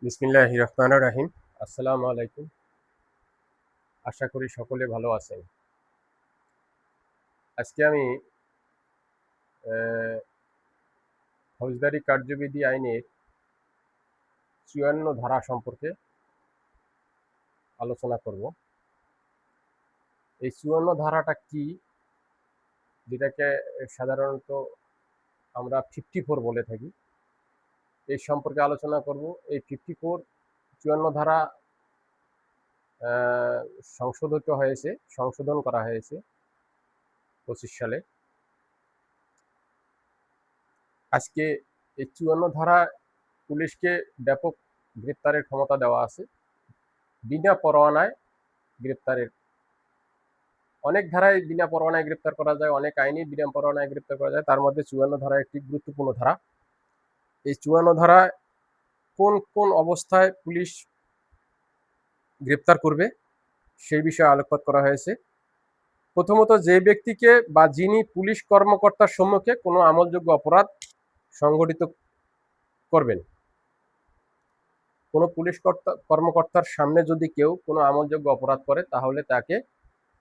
বিসমিল্লাহির রহমানির রহিম। আসসালামু আলাইকুম। আশা করি সকলে ভালো আছেন। আজকে আমি আহ, ফৌজদারি কার্যবিধি আইনের ৫৪ ধারা সম্পর্কে আলোচনা করব। এই ৫৪ ধারাটা কি, যেটাকে সাধারণত আমরা 54 বলে থাকি, এই সম্পর্কে আলোচনা করব। এই 54 ৫৪ ধারা আহ, সংশোধন করা হয়েছে ২৫ সালে। আজকে এই ৫৪ ধারা পুলিশকে ব্যাপক গ্রেপ্তারের ক্ষমতা দেওয়া আছে, বিনা পরোয়ানায় গ্রেপ্তারের। অনেক ধারায় বিনা পরোয়ানায় গ্রেপ্তার করা যায়, অনেক আইনে বিনা পরোয়ানায় গ্রেপ্তার করা যায়, তার মধ্যে ৫৪ ধারা একটি গুরুত্বপূর্ণ ধারা। এই ৫৪ ধারায় কোন কোন অবস্থায় পুলিশ গ্রেপ্তার করবে সেই বিষয়ে আলোকপাত করা হয়েছে। প্রথমত, যে ব্যক্তিকে বা যিনি পুলিশ কর্মকর্তার সম্মুখে কোনো আমলযোগ্য অপরাধ সংঘটিত করবেন, কোনো পুলিশ কর্মকর্তার সামনে যদি কেউ কোনো আমলযোগ্য অপরাধ করে, তাহলে তাকে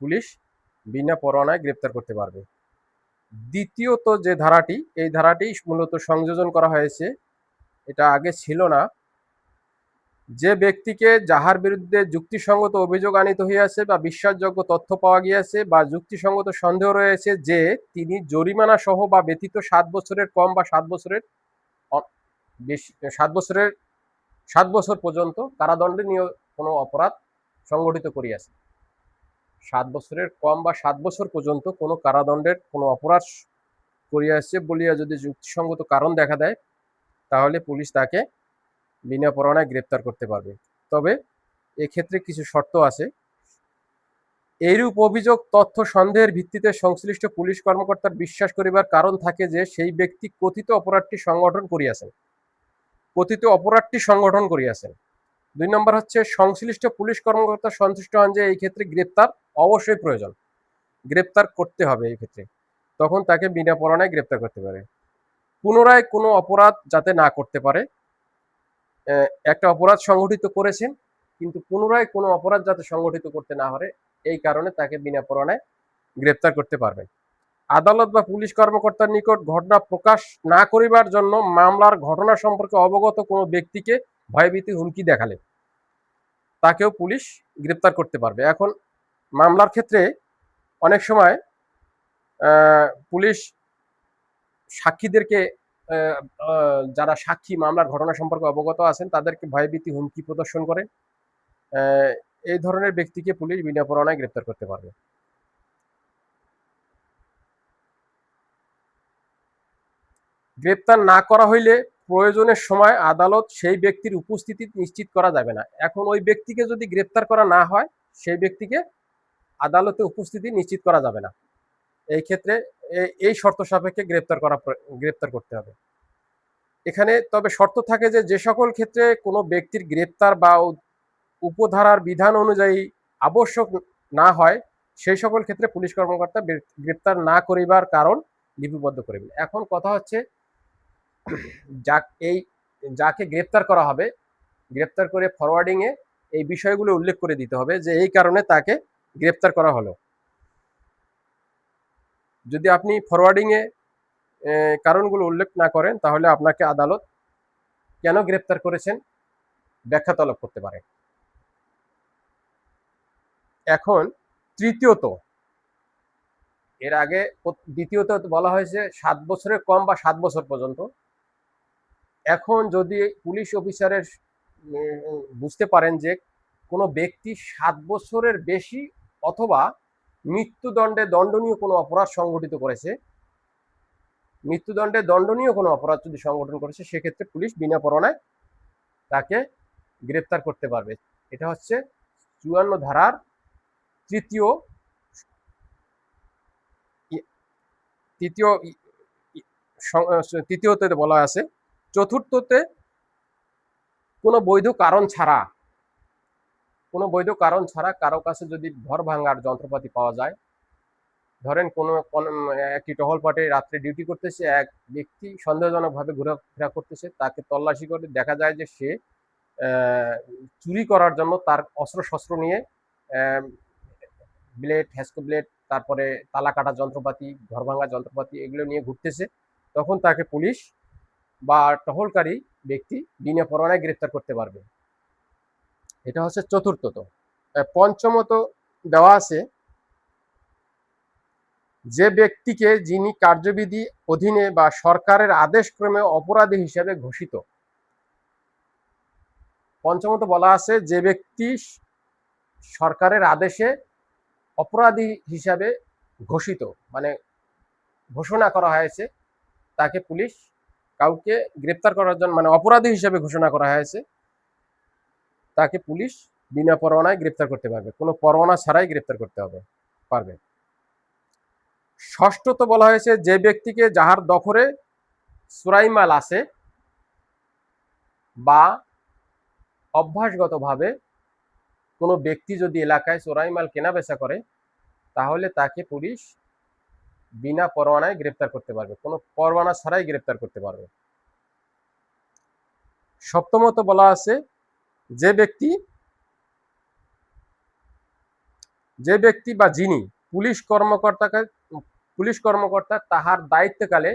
পুলিশ বিনা পরোয়ানায় গ্রেপ্তার করতে পারবে। দ্বিতীয়ত, যে ধারাটি, এই ধারাটি মূলত সংযোজন করা হয়েছে, এটা আগে ছিল না। যে ব্যক্তিকে যাহার বিরুদ্ধে যুক্তিসঙ্গত অভিযোগ আনিত হইয়াছে বা বিশ্বাসযোগ্য তথ্য পাওয়া গিয়াছে বা যুক্তিসঙ্গত সন্দেহ রয়েছে যে তিনি জরিমানা সহ বা ব্যতীত ৭ বছরের কম বা ৭ বছরের বেশি ৭ বছর পর্যন্ত কারাদণ্ডনীয় কোনো অপরাধ সংঘটিত করিয়াছে, ৭ বছরের কম বা ৭ বছর পর্যন্ত কোনো কারাদণ্ডের কোনো অপরাধ করিয়াছে বলিয়া যদি যুক্তিসঙ্গত কারণ দেখা দেয়, তাহলে পুলিশ তাকে বিনা পরোয়ানায় গ্রেপ্তার করতে পারবে। তবে এক্ষেত্রে কিছু শর্ত আছে। এইরূপ অভিযোগ তথ্য সন্দেহের ভিত্তিতে সংশ্লিষ্ট পুলিশ কর্মকর্তার বিশ্বাস করিবার কারণ থাকে যে সেই ব্যক্তি কথিত অপরাধটি সংগঠন করিয়াছেন। ২ নম্বর হচ্ছে, সংশ্লিষ্ট পুলিশ কর্মকর্তা সন্তুষ্ট হন যে এই ক্ষেত্রে গ্রেপ্তার অবশ্যই প্রয়োজন, গ্রেপ্তার করতে হবে এই ক্ষেত্রে, তখন তাকে বিনা পরোয়ানায় গ্রেপ্তার করতে পারে। পুনরায় কোনো অপরাধ যাতে না করতে পারে, একটা অপরাধ সংগঠিত করেছেন কিন্তু পুনরায় কোনো অপরাধ যাতে সংগঠিত করতে না পারে, এই কারণে তাকে বিনা পরোয়ানায় গ্রেপ্তার করতে পারবেন। আদালত বা পুলিশ কর্মকর্তার নিকট ঘটনা প্রকাশ না করিবার জন্য মামলার ঘটনা সম্পর্কে অবগত কোনো ব্যক্তিকে ভয়ভীতি হুমকি দেখালে তাকেও পুলিশ গ্রেপ্তার করতে পারবে। এখন মামলার ক্ষেত্রে অনেক সময় পুলিশ সাক্ষীদেরকে, যারা সাক্ষী মামলার ঘটনা সম্পর্কে অবগত আছেন, তাদেরকে ভয়ভীতি হুমকি প্রদর্শন করে এই ধরনের ব্যক্তিকে পুলিশ বিনা পরোয়ানায় গ্রেপ্তার করতে পারবে। গ্রেপ্তার না করা হইলে প্রয়োজনের সময় আদালত সেই ব্যক্তির উপস্থিতি নিশ্চিত করা যাবে না। এখন ওই ব্যক্তিকে যদি গ্রেপ্তার করা না হয়, সেই ব্যক্তিকে আদালতে উপস্থিতি নিশ্চিত করা যাবে না। এই ক্ষেত্রে এই শর্ত সাপেক্ষে গ্রেপ্তার করতে হবে। এখানে তবে শর্ত থাকে যে যে সকল ক্ষেত্রে কোনো ব্যক্তির গ্রেপ্তার বা উপধারার বিধান অনুযায়ী আবশ্যক না হয়, সেই সকল ক্ষেত্রে পুলিশ কর্মকর্তা গ্রেপ্তার না করিবার কারণ লিপিবদ্ধ করিবেন। এখন কথা হচ্ছে, যাকে গ্রেপ্তার করা হবে, গ্রেপ্তার করে ফরওয়ার্ডিং এ এই বিষয়গুলো উল্লেখ করে দিতে হবে যে এই কারণে তাকে গ্রেপ্তার করা হলো। যদি আপনি ফরওয়ার্ডিং এ কারণগুলো উল্লেখ না করেন, তাহলে আপনাকে আদালত কেন গ্রেপ্তার করেছেন ব্যাখ্যা তলব করতে পারে। এখন তৃতীয়ত, এর আগে দ্বিতীয়ত বলা হয়েছে ৭ বছরের কম বা ৭ বছর পর্যন্ত। এখন যদি পুলিশ অফিসারের বুঝতে পারেন যে কোনো ব্যক্তি ৭ বছরের বেশি অথবা মৃত্যুদণ্ডে দণ্ডনীয় কোনো অপরাধ সংঘটিত করেছে, মৃত্যুদণ্ডে দণ্ডনীয় কোনো অপরাধ যদি সংগঠন করেছে, সেক্ষেত্রে পুলিশ বিনা পরোয়ানায় তাকে গ্রেপ্তার করতে পারবে। এটা হচ্ছে ৫৪ ধারার তৃতীয় তৃতীয়তে বলা আছে। চতুর্থতে, কোনো বৈধ কারণ ছাড়া কারো কাছে যদি ঘর ভাঙার যন্ত্রপাতি পাওয়া যায়, ধরেন কোনো একটি টহল পার্টি রাত্রে ডিউটি করতেছে, এক ব্যক্তি সন্দেহজনকভাবে ঘোরাফেরা করতেছে, তাকে তল্লাশি করে দেখা যায় যে সে চুরি করার জন্য তার অস্ত্রশস্ত্র নিয়ে ব্লেড, হ্যাস্কো ব্লেড, তারপরে তালা কাটা যন্ত্রপাতি, ঘর ভাঙা যন্ত্রপাতি এগুলো নিয়ে ঘুরতেছে, তখন তাকে পুলিশ বা টহলকারী ব্যক্তি বিনা পরোয়ানায় গ্রেফতার করতে পারবে। এটা হচ্ছে চতুর্থত। পঞ্চমত দেওয়া আছে, যে ব্যক্তিকে যিনি কার্যবিধি অধীনে বা সরকারের আদেশক্রমে অপরাধী হিসেবে ঘোষিত। পঞ্চমত বলা আছে, যে ব্যক্তি সরকারের আদেশে অপরাধী হিসাবে ঘোষিত, মানে ঘোষণা করা হয়েছে, তাকে পুলিশ কাউকে গ্রেপ্তার করার জন্য, মানে অপরাধী হিসেবে ঘোষণা করা হয়েছে, তাকে পুলিশ বিনা পরোয়ানায় গ্রেপ্তার করতে পারবে, কোনো পরোয়ানা ছাড়াই গ্রেপ্তার করতে পারবে। ষষ্ঠত বলা হয়েছে, যে ব্যক্তিকে যাহার দখলে চোরাই মাল আছে বা অভ্যাসগতভাবে কোনো ব্যক্তি যদি এলাকায় চোরাই মাল কেনা বেচা করে, তাহলে তাকে পুলিশ বিনা পরোয়ানায় গ্রেপ্তার করতে পারবে, কোনো পরোয়ানা ছাড়াই গ্রেপ্তার করতে পারবে। সপ্তমত বলা আছে, যে ব্যক্তি বা যিনি পুলিশ কর্মকর্তা তাহার দায়িত্বকালে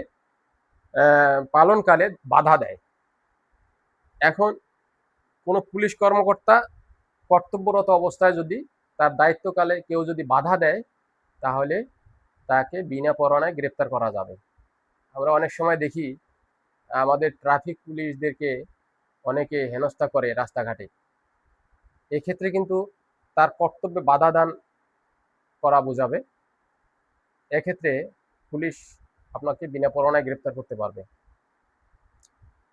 পালনকালে বাধা দেয়। এখন কোনো পুলিশ কর্মকর্তা কর্তব্যরত অবস্থায় যদি তার দায়িত্বকালে কেউ যদি বাধা দেয়, তাহলে তাকে বিনা পরোয়ানায় গ্রেপ্তার করা যাবে। আমরা অনেক সময় দেখি আমাদের ট্রাফিক পুলিশদেরকে অনেকে হেনস্থা করে রাস্তাঘাটে, এক্ষেত্রে কিন্তু তার কর্তব্যে বাধা দান করা বোঝাবে, এক্ষেত্রে পুলিশ আপনাকে বিনা পরোয়ানায় গ্রেপ্তার করতে পারবে।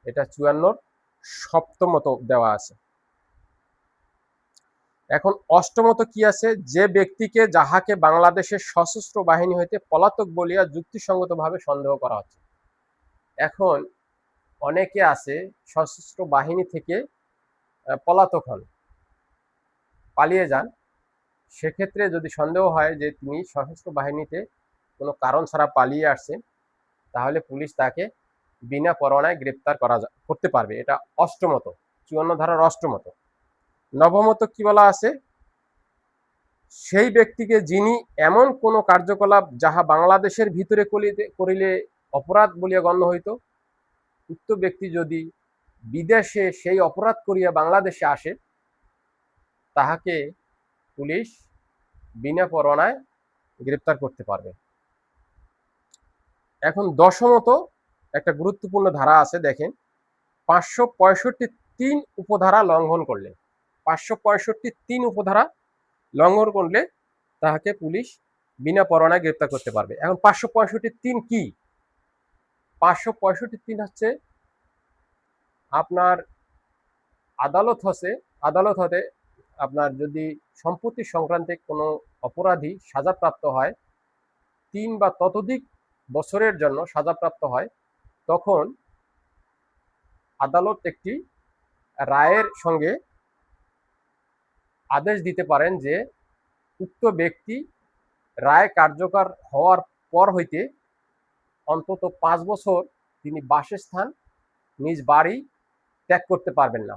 এটা 54 সপ্তমত দেওয়া আছে। এখন অষ্টমত কি আছে, যে ব্যক্তিকে যাহাকে বাংলাদেশের সশস্ত্র বাহিনী হইতে পলাতক বলিয়া যুক্তিসঙ্গতভাবে সন্দেহ করা হচ্ছে। এখন অনেকে আছে সশস্ত্র বাহিনী থেকে পলাতক হন, পালিয়ে যান, সেক্ষেত্রে যদি সন্দেহ হয় যে তিনি সশস্ত্র বাহিনীতে কোনো কারণ ছাড়া পালিয়ে আসছেন, তাহলে পুলিশ তাকে বিনা পরোয়ানায় গ্রেপ্তার করতে পারবে। এটা অষ্টমত, 54 ধারার অষ্টমত। নবমত কি বলা আছে, সেই ব্যক্তিকে যিনি এমন কোন কার্যকলাপ যাহা বাংলাদেশের ভিতরে করিলে অপরাধ বলিয়া গণ্য হইত, উক্ত ব্যক্তি যদি বিদেশে সেই অপরাধ করিয়া বাংলাদেশে আসে, তাহাকে পুলিশ বিনা পরোয়ানায় গ্রেপ্তার করতে পারবে। এখন দশমত একটা গুরুত্বপূর্ণ ধারা আছে, দেখেন, 565(3) উপধারা লঙ্ঘন করলে, 565(3) উপধারা লঙ্ঘন করলে তাহাকে পুলিশ বিনা পরোয়ানায় গ্রেপ্তার করতে পারবে। এখন 565(3) কি? 565(3) হচ্ছে আপনার আদালত হতে আপনার যদি সম্পত্তি সংক্রান্তে কোনো অপরাধী সাজাপ্রাপ্ত হয়, 3 বা ততোধিক বছরের জন্য সাজাপ্রাপ্ত হয়, তখন আদালত একটি রায়ের সঙ্গে আদেশ দিতে পারেন যে উক্ত ব্যক্তি রায় কার্যকর হওয়ার পর হইতে অন্তত 5 বছর তিনি বাসস্থান, নিজ বাড়ি ত্যাগ করতে পারবেন না।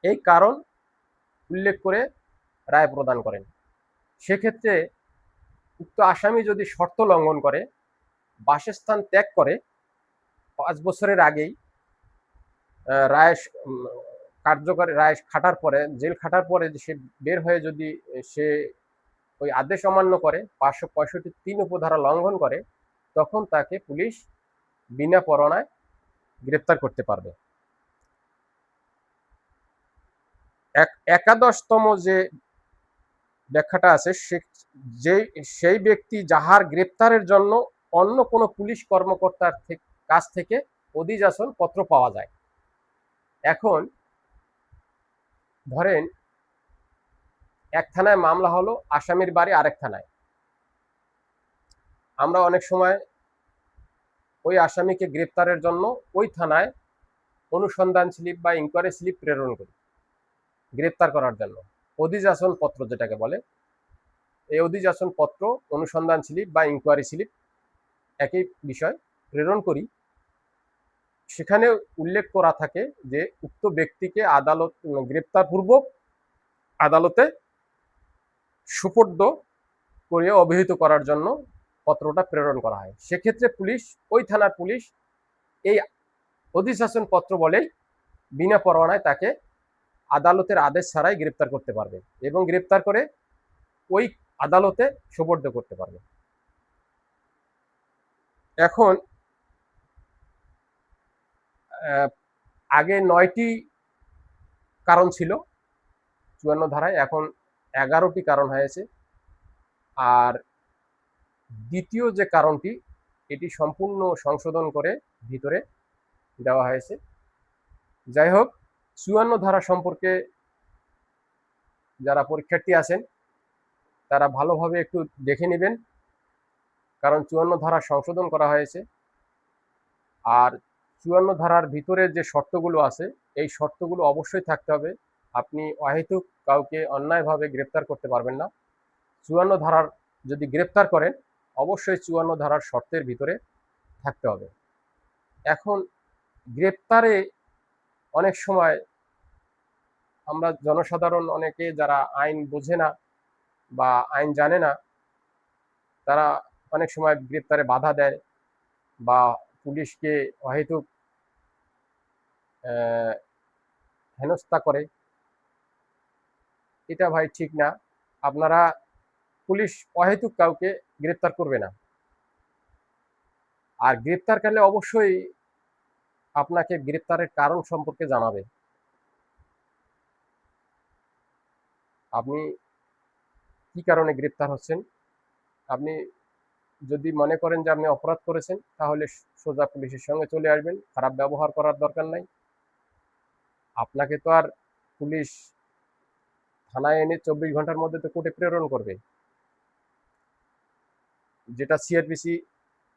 এই কারণ উল্লেখ করে রায় প্রদান করেন। সেক্ষেত্রে উক্ত আসামি যদি শর্ত লঙ্ঘন করে, বাসস্থান ত্যাগ করে 5 বছরের আগেই রায় কার্যকরী রায় খাটার পরে, জেল খাটার পরে সে বের হয়ে যদি সে ওই আদেশ অমান্য করে, 565(3) উপধারা লঙ্ঘন করে, তখন তাকে পুলিশ বিনা পরোয়ানায় গ্রেপ্তার করতে পারবে। একাদশতম যে ব্যাখ্যাটা আছে, সেই ব্যক্তি যাহার গ্রেপ্তারের জন্য অন্য কোনো পুলিশ কর্মকর্তার কাছ থেকে অধিযাচন পত্র পাওয়া যায়। এখন ধরেন এক থানায় মামলা হলো, আসামির বাড়ি আরেক থানায়, আমরা অনেক সময় ওই আসামিকে গ্রেপ্তারের জন্য ওই থানায় অনুসন্ধান স্লিপ বা ইনকোয়ারি স্লিপ প্রেরণ করি গ্রেপ্তার করার জন্য, অধিযাচন পত্র যেটাকে বলে। এই অধিযাচন পত্র, অনুসন্ধান স্লিপ বা ইনকোয়ারি স্লিপ একই বিষয়, প্রেরণ করি। সেখানে উল্লেখ করা থাকে যে উক্ত ব্যক্তিকে আদালত গ্রেপ্তারপূর্বক আদালতে সুপর্দ করে অবহিত করার জন্য পত্রটা প্রেরণ করা হয়। সেক্ষেত্রে পুলিশ, ওই থানার পুলিশ এই অধিশাসন পত্র বলেই বিনা পরোয়ানায় তাকে আদালতের আদেশ ছাড়াই গ্রেপ্তার করতে পারবে এবং গ্রেপ্তার করে ওই আদালতে সোপর্দ করতে পারবে। এখন আগে 9টি কারণ ছিল 54 ধারায়, এখন 11টি কারণ হয়েছে। আর দ্বিতীয় যে কারণটি, এটি সম্পূর্ণ সংশোধন করে ভিতরে দেওয়া হয়েছে। যাই হোক, 54 ধারা সম্পর্কে যারা পরীক্ষার্থী আছেন তারা ভালোভাবে একটু দেখে নেবেন, কারণ 54 ধারা সংশোধন করা হয়েছে। আর 54 ধারার ভিতরে যে শর্তগুলো আছে, এই শর্তগুলো অবশ্যই থাকতে হবে। আপনি অহেতুক কাউকে অন্যায়ভাবে গ্রেপ্তার করতে পারবেন না। 54 ধারার যদি গ্রেপ্তার করেন, অবশ্যই 54 ধারার শর্তের ভিতরে থাকতে হবে। এখন গ্রেপ্তারে অনেক সময় আমরা জনসাধারণ অনেকে যারা আইন বোঝে না বা আইন জানে না, তারা অনেক সময় গ্রেপ্তারে বাধা দেয় বা পুলিশকে অহেতুক হেনস্থা করে। এটা ভাই ঠিক না। আপনারা, পুলিশ অহেতুক কাউকে গ্রেপ্তার করবে না। আর গ্রেপ্তার করলে অবশ্যই আপনাকে গ্রেপ্তারের কারণ সম্পর্কে জানাবে। আপনি কি কারণে গ্রেপ্তার হচ্ছেন। আপনি যদি মনে করেন যে আপনি অপরাধ করেছেন, তাহলে সোজা পুলিশের সঙ্গে চলে আসবেন, খারাপ ব্যবহার করার দরকার নাই। আপনাকে তো আর পুলিশ থানায় এনে 24 ঘন্টার মধ্যে তো কোর্টে প্রেরণ করবে। যেটা সিআরপিসি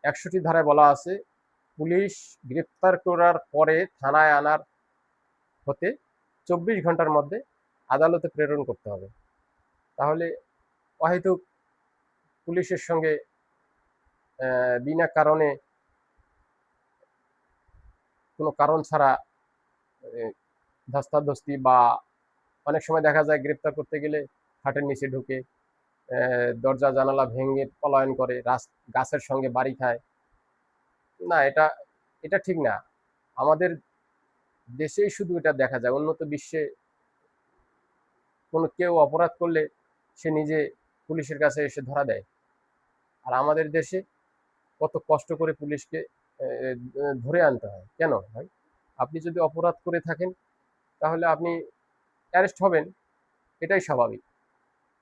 61 ধারায় বলা আছে, পুলিশ গ্রেপ্তার করার পরে থানায় আনার হতে 24 ঘন্টার মধ্যে আদালতে প্রেরণ করতে হবে। তাহলে অহেতুক পুলিশের সঙ্গে বিনা কারণে, কোনো কারণ ছাড়া ধস্তাধস্তি, বা অনেক সময় দেখা যায় গ্রেপ্তার করতে গেলে খাটের নিচে ঢুকে দরজা জানালা ভেঙে পলায়ন করে, গাছের সঙ্গে বাড়ি খায়। না, এটা এটা ঠিক না। আমাদের দেশেই শুধু এটা দেখা যায়, উন্নত বিশ্বে কোনো কেউ অপরাধ করলে সে নিজে পুলিশের কাছে এসে ধরা দেয়। আর আমাদের দেশে কত কষ্ট করে পুলিশকে ধরে আনতে হয়। কেন ভাই? আপনি যদি অপরাধ করে থাকেন, তাহলে আপনি অ্যারেস্ট হবেন, এটাই স্বাভাবিক।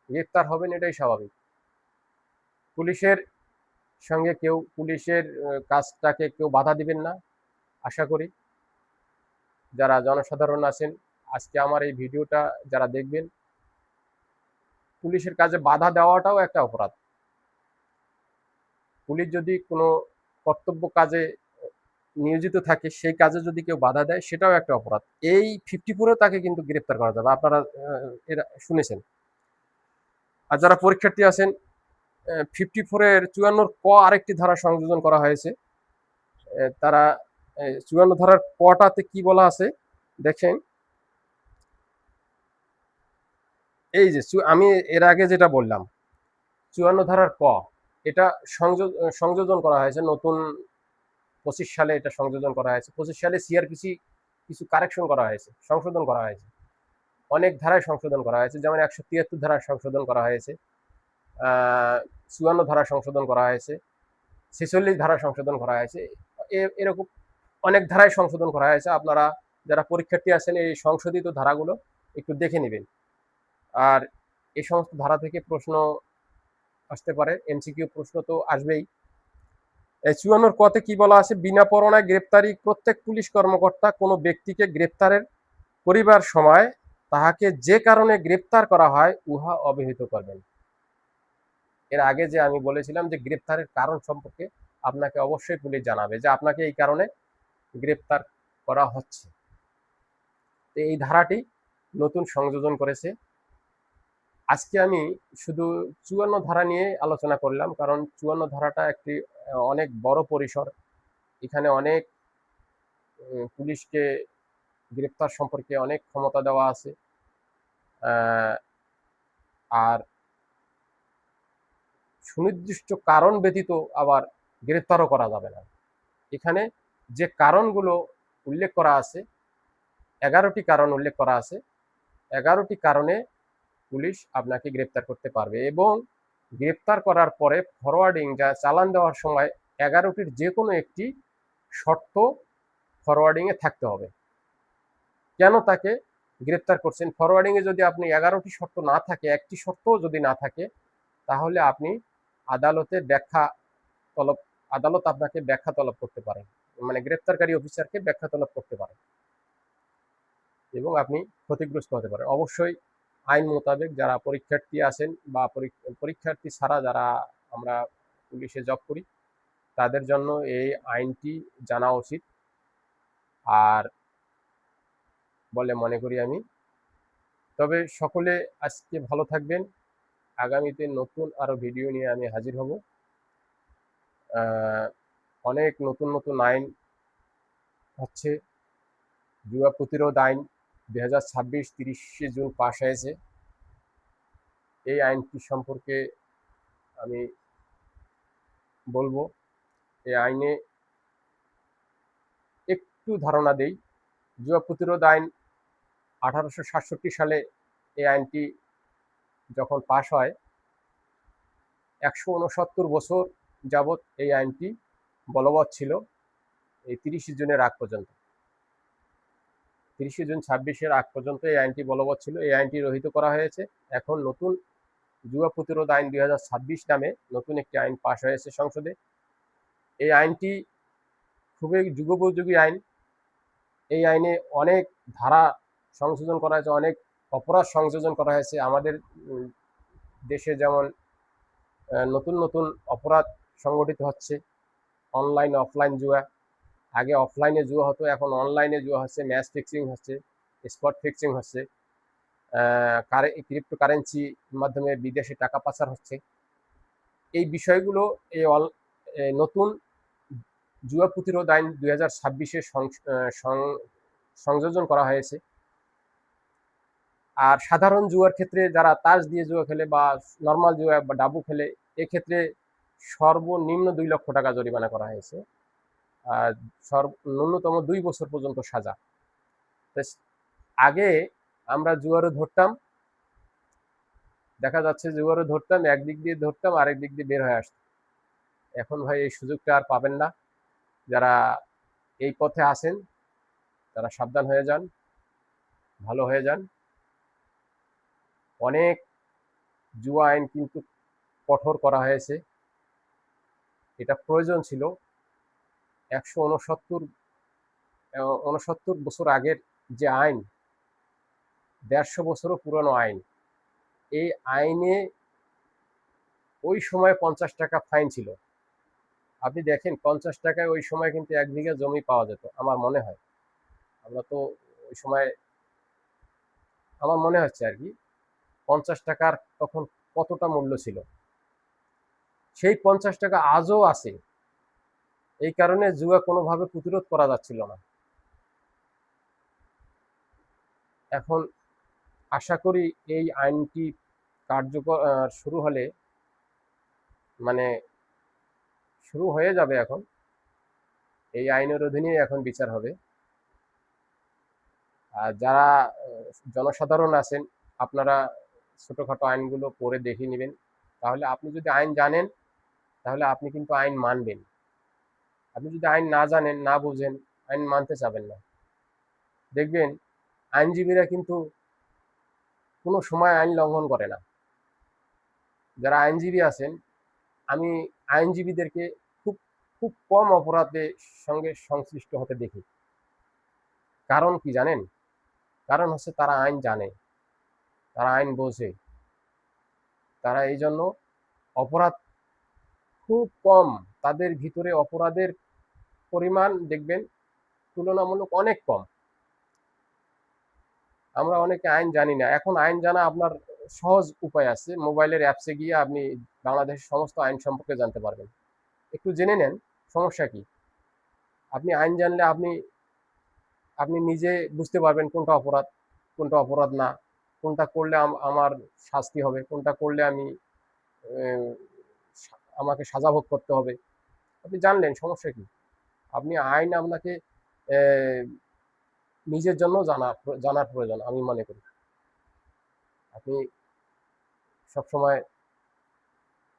গ্রেপ্তার হবেন, এটাই স্বাভাবিক। পুলিশের সঙ্গে কেউ, পুলিশের কাজটাকে কেউ বাধা দিবেন না, আশা করি। যারা জনসাধারণ আছেন, আজকে আমার এই ভিডিওটা যারা দেখবেন, পুলিশের কাজে বাধা দেওয়াটাও একটা অপরাধ। পুলিশ যদি কোনো কর্তব্য কাজে নিয়োজিত থাকে, সেই কাজে যদি কেউ বাধা দেয়, সেটাও একটা অপরাধ। এই 54-এও তাকে কিন্তু গ্রেপ্তার করা যাবে, আপনারা এরা শুনেছেন। আর যারা পরীক্ষার্থী আছেন, 54-এর 54 ক আরেকটি ধারা সংযোজন করা হয়েছে। তারা 54 ধারার কটাতে কি বলা আছে দেখেন। এই যে আমি এর আগে যেটা বললাম, 54 ধারার ক, এটা সংযোজন করা হয়েছে নতুন 25 সালে। এটা সংযোজন করা হয়েছে 25 সালে। সিআরপিসি কিছু কারেকশন করা হয়েছে, সংশোধন করা হয়েছে। অনেক ধারায় সংশোধন করা হয়েছে, যেমন 173 ধারায় সংশোধন করা হয়েছে, 54 ধারা সংশোধন করা হয়েছে, 46 ধারা সংশোধন করা হয়েছে। এরকম অনেক ধারায় সংশোধন করা হয়েছে। আপনারা যারা পরীক্ষার্থী আছেন, এই সংশোধিত ধারাগুলো একটু দেখে নেবেন। আর এই সমস্ত ধারা থেকে প্রশ্ন আসতে পারে, এমসিকিউ প্রশ্ন তো আসবেই। 54 কতে কি বলা আছে? বিনা পরোয়ানায় গ্রেপ্তারি প্রত্যেক পুলিশ কর্মকর্তা কোনো ব্যক্তিকে গ্রেপ্তারের করিবার সময় তাহাকে যে কারণে গ্রেপ্তার করা হয় উহা অবহিত করবেন। এর আগে যে আমি বলেছিলাম যে গ্রেপ্তারের কারণ সম্পর্কে আপনাকে অবশ্যই পুলিশ জানাবে যে আপনাকে এই কারণে গ্রেপ্তার করা হচ্ছে। তো এই ধারাটি নতুন সংযোজন করেছে। আজকে আমি শুধু 54 ধারা নিয়ে আলোচনা করলাম, কারণ 54 ধারাটা একটি অনেক বড় পরিসর। এখানে অনেক পুলিশকে গ্রেপ্তার সম্পর্কে অনেক ক্ষমতা দেওয়া আছে। আর সুনির্দিষ্ট কারণ ব্যতীত আবার গ্রেপ্তারও করা যাবে না। এখানে যে কারণগুলো উল্লেখ করা আছে, 11টি কারণ উল্লেখ করা আছে। 11টি কারণে পুলিশ আপনাকে গ্রেপ্তার করতে পারবে এবং গ্রেপ্তার করার পরে ফরওয়ার্ডিং চালান দেওয়ার সময় 11টির যে কোনো একটি শর্ত ফরওয়ার্ডিংয়ে থাকতে হবে। কেন তাকে গ্রেপ্তার করছেন? ফরওয়ার্ডিংয়ে যদি আপনি 11টি শর্ত না থাকে, একটি শর্তও যদি না থাকে, তাহলে আপনি আদালত আপনাকে ব্যাখ্যা তলব করতে পারেন, মানে গ্রেপ্তারকারী অফিসারকে ব্যাখ্যা তলব করতে পারেন এবং আপনি ক্ষতিগ্রস্ত হতে পারেন। অবশ্যই আইন মোতাবেক যারা পরীক্ষার্থী আছেন বা পরীক্ষার্থী ছাড়া যারা আমরা পুলিশে জব করি, তাদের জন্য এই আইনটি জানা উচিত আর বলে মনে করি আমি। তবে সকলে আজকে ভালো থাকবেন। আগামীতে নতুন আরো ভিডিও নিয়ে আমি হাজির হব। অনেক নতুন নতুন আইন হচ্ছে। জুয়া প্রতিরোধ আইন 2026 30শে জুন পাশ হয়েছে। এই আইনটি সম্পর্কে আমি বলবো। এই আইনে একটু ধারণা দেই। জুয়া প্রতিরোধ আইন 1867 সালে এই আইনটি যখন পাশ হয়, 169 বছর যাবৎ এই আইনটি বলবৎ ছিল। এই 30 জুনের আগ পর্যন্ত, 30 জুন 26-এর আগ পর্যন্ত এই আইনটি বলবৎ ছিল। এই আইনটি রহিত করা হয়েছে। এখন নতুন জুয়া প্রতিরোধ আইন 2026 নামে নতুন একটি আইন পাশ হয়েছে সংসদে। এই আইনটি খুবই যুগোপযোগী আইন। এই আইনে অনেক ধারা সংযোজন করা হয়েছে, অনেক অপরাধ সংযোজন করা হয়েছে। আমাদের দেশে যেমন নতুন নতুন অপরাধ সংগঠিত হচ্ছে, অনলাইন অফলাইন জুয়া। আগে অফলাইনে জুয়া হতো, এখন অনলাইনে জুয়া হচ্ছে, ম্যাচ ফিক্সিং হচ্ছে, স্পট ফিক্সিং হচ্ছে, ক্রিপ্টো কারেন্সির মাধ্যমে বিদেশে টাকা পাচার হচ্ছে। এই বিষয়গুলো এই নতুন জুয়া প্রতিরোধ আইন 2026-এ সংযোজন করা হয়েছে। আর সাধারণ জুয়ার ক্ষেত্রে যারা তাস দিয়ে জুয়া খেলে বা নর্মাল জুয়া বা ডাবু খেলে, এক্ষেত্রে সর্বনিম্ন 2 লক্ষ টাকা জরিমানা করা হয়েছে। আর ন্যূনতম 2 বছর পর্যন্ত সাজা। আগে আমরা জুয়ারও ধরতাম, দেখা যাচ্ছে জুয়ারও ধরতাম, একদিক দিয়ে ধরতাম, আরেক দিক দিয়ে বের হয়ে আসতাম। এখন ভাই এই সুযোগটা আর পাবেন না। যারা এই পথে আসেন তারা সাবধান হয়ে যান, ভালো হয়ে যান। অনেক জুয়া আইন কিন্তু কঠোর করা হয়েছে, এটা প্রয়োজন ছিল। 169 বছর আগের যে আইন, 150 বছরও পুরনো আইন, এই আইনে ওই সময় 50 টাকা ফাইন ছিল। আপনি দেখেন 50 টাকায় ওই সময় কিন্তু 1 বিঘা জমি পাওয়া যেত আমার মনে হয়। আমরা তো ওই সময়, আমার মনে হচ্ছে আর কি, 50 টাকার তখন কতটা মূল্য ছিল। সেই 50 টাকা আজও আছে। এই কারণে জুয়া কোনোভাবে প্রতিরোধ করা যাচ্ছিল না। এখন আশা করি এই আইনটি কার্যকর শুরু হলে, মানে শুরু হয়ে যাবে এখন। এই আইনের অধীনেই এখন বিচার হবে। আর যারা জনসাধারণ আছেন, আপনারা ছোটখাটো আইনগুলো পড়ে দেখে নেবেন। তাহলে আপনি যদি আইন জানেন, তাহলে আপনি কিন্তু আইন মানবেন। আপনি যদি আইন না জানেন, না বুঝেন, আইন মানতে চাবেন না। দেখবেন আইনজীবীরা কিন্তু কোনো সময় আইন লঙ্ঘন করে না। যারা আইনজীবী আছেন, আমি আইনজীবীদেরকে খুব খুব কম অপরাধের সঙ্গে সংশ্লিষ্ট হতে দেখি। কারণ কি জানেন? কারণ হচ্ছে তারা আইন জানে, তারা আইন বোঝে। তারা এই জন্য অপরাধ খুব কম, তাদের ভিতরে অপরাধের পরিমাণ দেখবেন তুলনামূলক অনেক কম। আমরা অনেকে আইন জানি না। এখন আইন জানা আপনার সহজ উপায় আছে। মোবাইলের অ্যাপসে গিয়ে আপনি বাংলাদেশের সমস্ত আইন সম্পর্কে জানতে পারবেন। একটু জেনে নেন, সমস্যা কি? আপনি আইন জানলে আপনি আপনি নিজে বুঝতে পারবেন কোনটা অপরাধ, কোনটা অপরাধ না, কোনটা করলে আমার শাস্তি হবে, কোনটা করলে আমি আমাকে সাজা ভোগ করতে হবে। আপনি জানলেন, সমস্যা কি? আপনি আইন আপনাকে নিজের জন্য জানার প্রয়োজন আমি মনে করি। আপনি সবসময়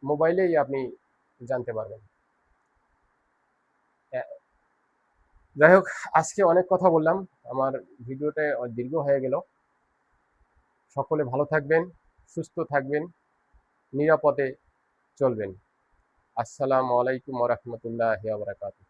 মোবাইলেই আপনি জানতে পারবেন। যাই হোক, আজকে অনেক কথা বললাম, আমার ভিডিওটা দীর্ঘ হয়ে গেল। সকলে ভালো থাকবেন, সুস্থ থাকবেন, নিরাপদে চলবেন। আসসালামু আলাইকুম ওয়া রাহমাতুল্লাহি ওয়া বারাকাতুহু।